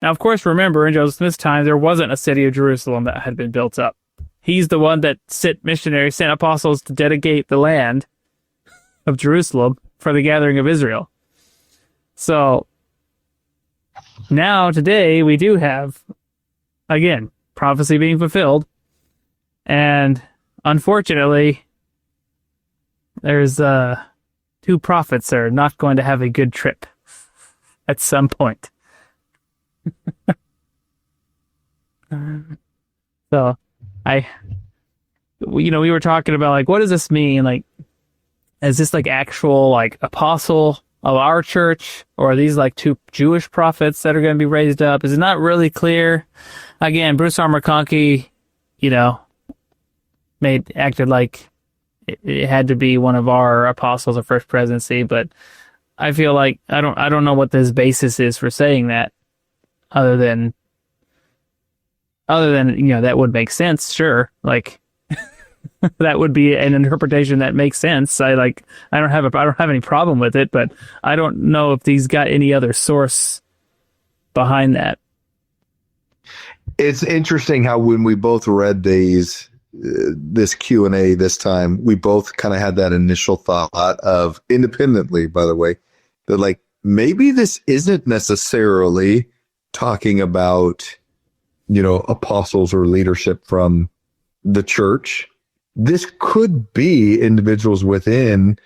Now, of course, remember, in Joseph Smith's time, there wasn't a city of Jerusalem that had been built up. He's the one that sent apostles to dedicate the land of Jerusalem for the gathering of Israel. So now, today, we do have, again, prophecy being fulfilled. And unfortunately, there's two prophets that are not going to have a good trip at some point. So, we were talking about, like, what does this mean? Like, is this like actual, like, apostle of our church, or are these like two Jewish prophets that are going to be raised up? Is it not really clear? Again, Bruce R. McConkie, acted like it had to be one of our apostles of First Presidency, but I feel like I don't know what this basis is for saying that, other than that would make sense, sure. Like, that would be an interpretation that makes sense. I don't have any problem with it, but I don't know if these got any other source behind that. It's interesting how when we both read this Q&A this time, we both kind of had that initial thought of, independently, by the way, that like maybe this isn't necessarily talking about, apostles or leadership from the church. This could be individuals within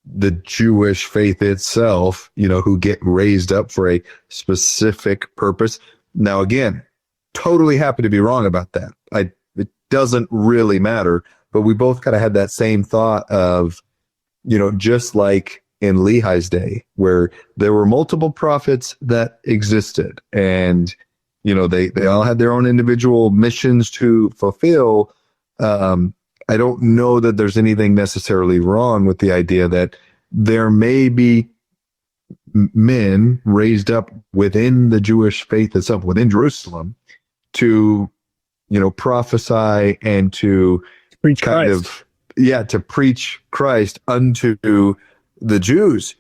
the Jewish faith itself, who get raised up for a specific purpose. Now, again, totally happy to be wrong about that. It doesn't really matter, but we both kind of had that same thought of, just like in Lehi's day, where there were multiple prophets that existed, and, they all had their own individual missions to fulfill. I don't know that there's anything necessarily wrong with the idea that there may be men raised up within the Jewish faith itself, within Jerusalem, to, prophesy and to Preach Christ. To preach Christ unto the Jews.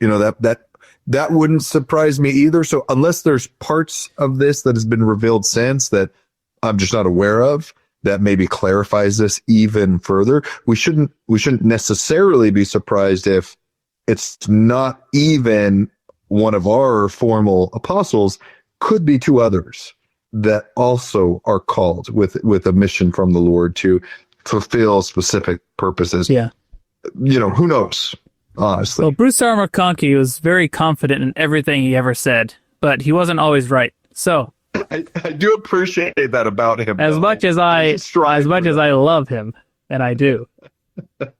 That wouldn't surprise me either. So unless there's parts of this that has been revealed since that I'm just not aware of, that maybe clarifies this even further, we shouldn't necessarily be surprised if it's not even one of our formal apostles. Could be two others that also are called with a mission from the Lord to fulfill specific purposes. Yeah. Who knows, honestly. Well, Bruce R. McConkie was very confident in everything he ever said, but he wasn't always right. So I do appreciate that about him. As much as I love him, and I do, not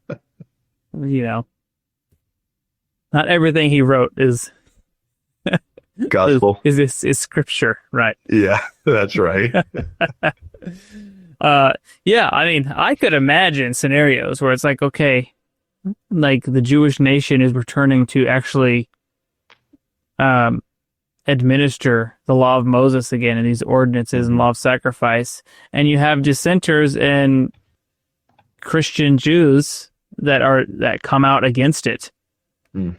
everything he wrote is gospel. Is scripture, right? Yeah, that's right. Yeah, I mean, I could imagine scenarios where it's like, okay, like the Jewish nation is returning to actually administer the law of Moses again, and these ordinances and law of sacrifice, and you have dissenters and Christian Jews that come out against it,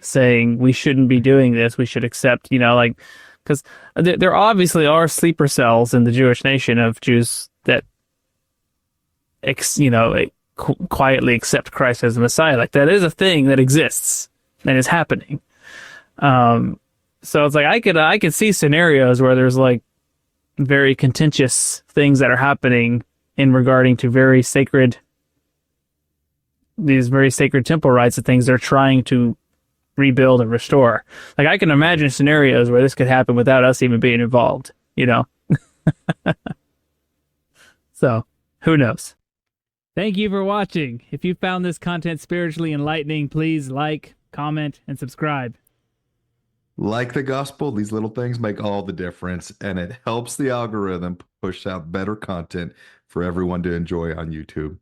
saying we shouldn't be doing this, we should accept, because there obviously are sleeper cells in the Jewish nation of Jews that quietly accept Christ as the Messiah. Like, that is a thing that exists and is happening. So it's like I could see scenarios where there's like very contentious things that are happening in regarding to these very sacred temple rites and things they're trying to rebuild and restore. Like, I can imagine scenarios where this could happen without us even being involved, So, who knows? Thank you for watching. If you found this content spiritually enlightening, please like, comment, and subscribe. Like the gospel, these little things make all the difference, and it helps the algorithm push out better content for everyone to enjoy on YouTube.